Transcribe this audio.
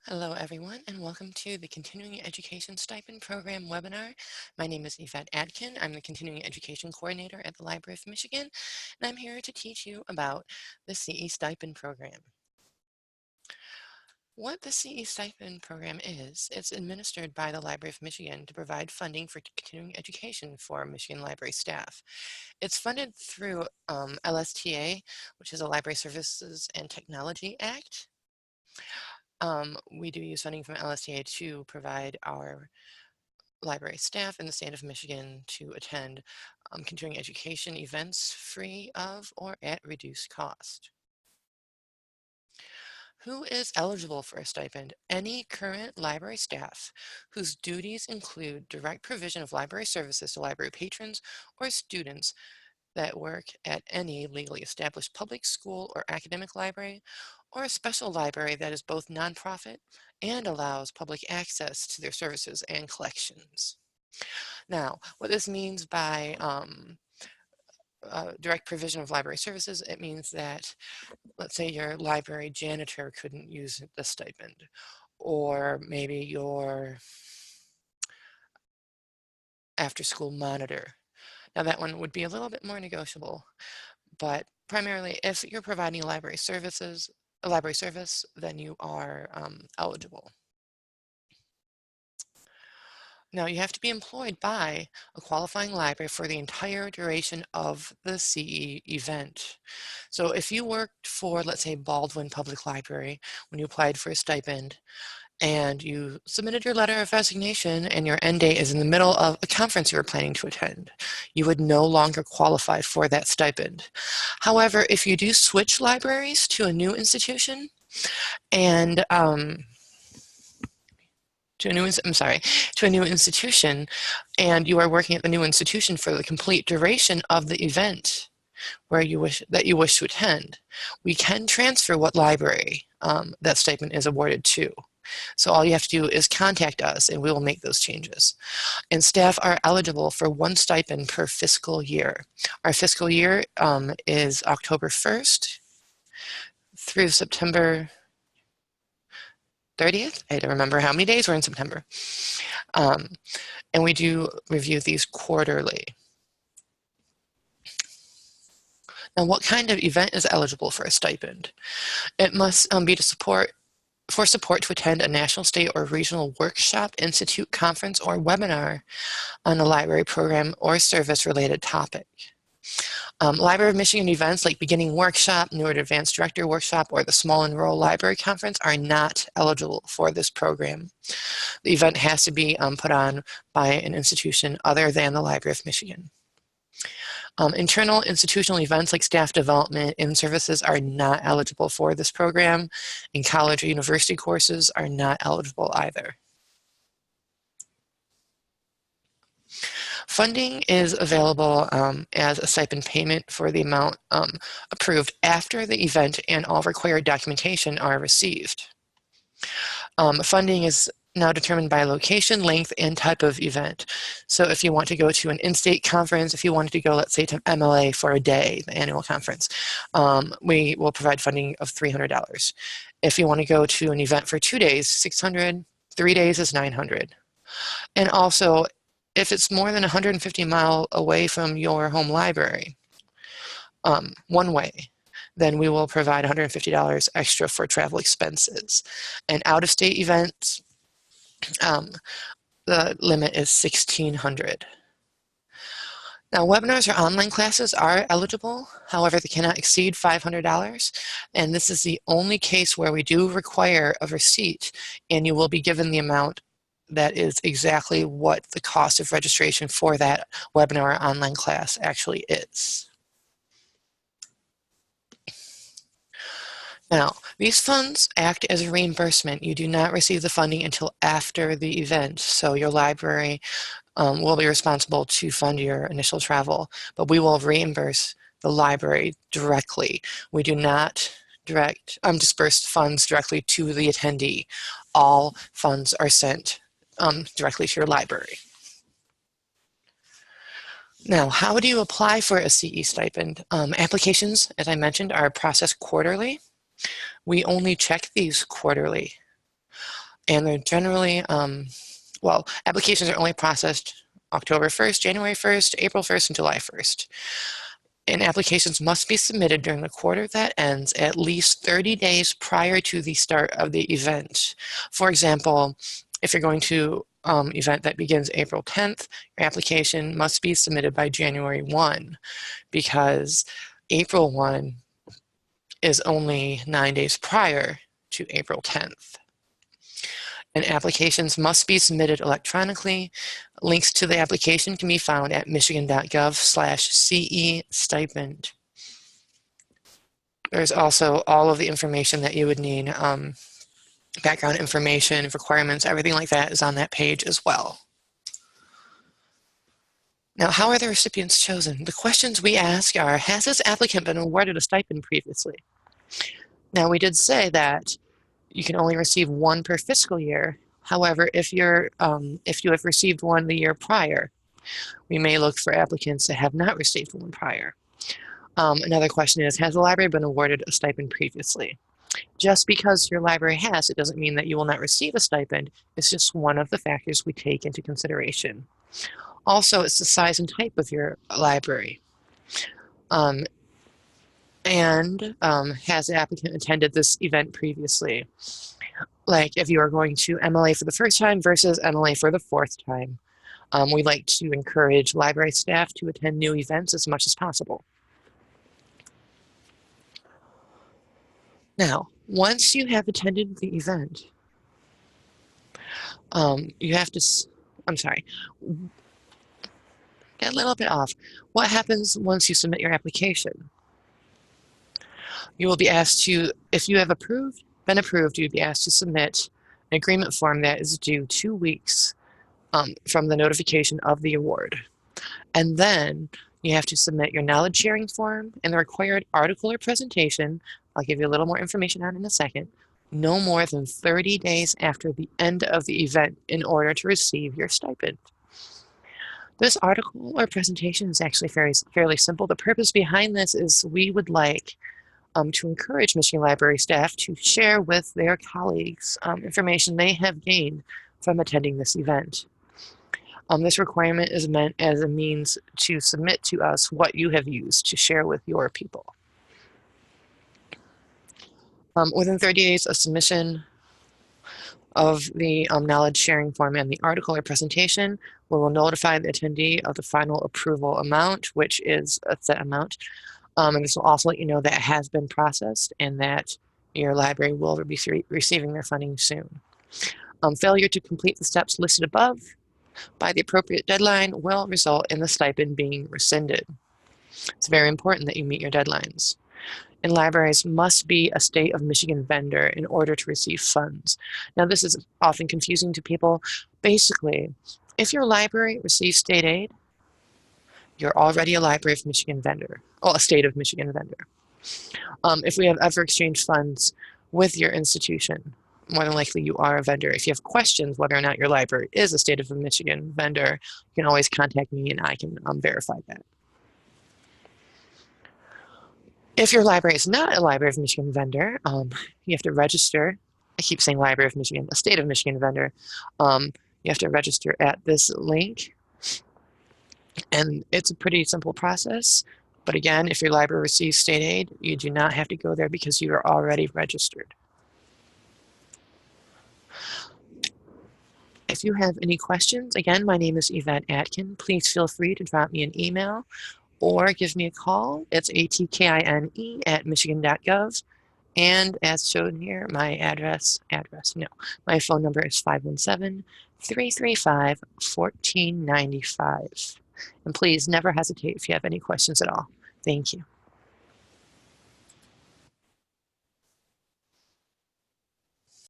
Hello everyone and welcome to the Continuing Education Stipend Program webinar. My name is Yvette Adkin. I'm the Continuing Education Coordinator at the Library of Michigan, and I'm here to teach you about the CE Stipend Program. What the CE Stipend Program is, it's administered by the Library of Michigan to provide funding for continuing education for Michigan library staff. It's funded through LSTA, which is a Library Services and Technology Act. We do use funding from LSTA to provide our library staff in the state of Michigan to attend continuing education events free of or at reduced cost. Who is eligible for a stipend? Any current library staff whose duties include direct provision of library services to library patrons or students that work at any legally established public school or academic library, or a special library that is both nonprofit and allows public access to their services and collections. Now, what this means by direct provision of library services, it means that, let's say your library janitor couldn't use the stipend, or maybe your after-school monitor. Now that one would be a little bit more negotiable, but primarily if you're providing library services, a library service, then you are eligible. Now you have to be employed by a qualifying library for the entire duration of the CE event. So if you worked for, let's say, Baldwin Public Library when you applied for a stipend, and you submitted your letter of resignation and your end date is in the middle of a conference you were planning to attend, you would no longer qualify for that stipend. However, if you do switch libraries to a new institution and to a new institution, and you are working at the new institution for the complete duration of the event where you wish to attend, we can transfer what library that stipend is awarded to. So all you have to do is contact us and we will make those changes. And staff are eligible for one stipend per fiscal year. Our fiscal year is October 1st through September 30th. I don't remember how many days we're in September. And we do review these quarterly. Now, what kind of event is eligible for a stipend? It must be for support to attend a national, state, or regional workshop, institute, conference, or webinar on a library program or service-related topic. Library of Michigan events like Beginning Workshop, Newer to Advanced Director Workshop, or the Small Enroll Library Conference are not eligible for this program. The event has to be put on by an institution other than the Library of Michigan. Internal institutional events like staff development and services are not eligible for this program, and college or university courses are not eligible either. Funding is available as a stipend payment for the amount approved after the event and all required documentation are received. Funding is now determined by location, length, and type of event. So if you want to go to an in-state conference, if you wanted to go, let's say, to MLA for a day, the annual conference, we will provide funding of $300. If you want to go to an event for 2 days, $600, 3 days is $900. And also, if it's more than 150 miles away from your home library, one way, then we will provide $150 extra for travel expenses. And out-of-state events, the limit is $1,600. Now, webinars or online classes are eligible. However, they cannot exceed $500. And this is the only case where we do require a receipt, and you will be given the amount that is exactly what the cost of registration for that webinar or online class actually is. Now, these funds act as a reimbursement. You do not receive the funding until after the event, so your library will be responsible to fund your initial travel, but we will reimburse the library directly. We do not disperse funds directly to the attendee. All funds are sent directly to your library. Now, how do you apply for a CE stipend? Applications, as I mentioned, are processed quarterly. We only check these quarterly. And they're generally, well, applications are only processed October 1st, January 1st, April 1st, and July 1st. And applications must be submitted during the quarter that ends at least 30 days prior to the start of the event. For example, if you're going to event that begins April 10th, your application must be submitted by January 1 because April 1 is only 9 days prior to April 10th. And applications must be submitted electronically. Links to the application can be found at michigan.gov/CE Stipend. There's also all of the information that you would need, background information, requirements, everything like that is on that page as well. Now, how are the recipients chosen? The questions we ask are, has this applicant been awarded a stipend previously? Now, we did say that you can only receive one per fiscal year. However, if you have received one the year prior, we may look for applicants that have not received one prior. Another question is, has the library been awarded a stipend previously? Just because your library has, it doesn't mean that you will not receive a stipend. It's just one of the factors we take into consideration. Also, it's the size and type of your library. Has the applicant attended this event previously? Like if you are going to MLA for the first time versus MLA for the fourth time. We like to encourage library staff to attend new events as much as possible. Now, once you have attended the event, you have to, I'm sorry, get a little bit off. What happens once you submit your application? You will be asked to, if you have been approved, you'd be asked to submit an agreement form that is due 2 weeks from the notification of the award. And then you have to submit your knowledge sharing form and the required article or presentation. I'll give you a little more information on in a second. No more than 30 days after the end of the event in order to receive your stipend. This article or presentation is actually fairly simple. The purpose behind this is we would like to encourage Michigan Library staff to share with their colleagues information they have gained from attending this event. This requirement is meant as a means to submit to us what you have used to share with your people. Within 30 days of submission of the knowledge sharing form and the article or presentation, we will notify the attendee of the final approval amount, which is a set amount. And this will also let you know that it has been processed and that your library will be receiving their funding soon. Failure to complete the steps listed above by the appropriate deadline will result in the stipend being rescinded. It's very important that you meet your deadlines. And libraries must be a state of Michigan vendor in order to receive funds. Now, this is often confusing to people. Basically, if your library receives state aid, you're already a Library of Michigan vendor, or a state of Michigan vendor. If we have ever exchanged funds with your institution, more than likely you are a vendor. If you have questions whether or not your library is a state of Michigan vendor, you can always contact me and I can verify that. If your library is not a Library of Michigan vendor, you have to register. I keep saying Library of Michigan, a state of Michigan vendor. You have to register at this link. And it's a pretty simple process. But again, if your library receives state aid, you do not have to go there because you are already registered. If you have any questions, again, my name is Yvette Atkin. Please feel free to drop me an email or give me a call. It's atkine@michigan.gov. And as shown here, my my phone number is 517-335-1495. And please never hesitate if you have any questions at all. Thank you.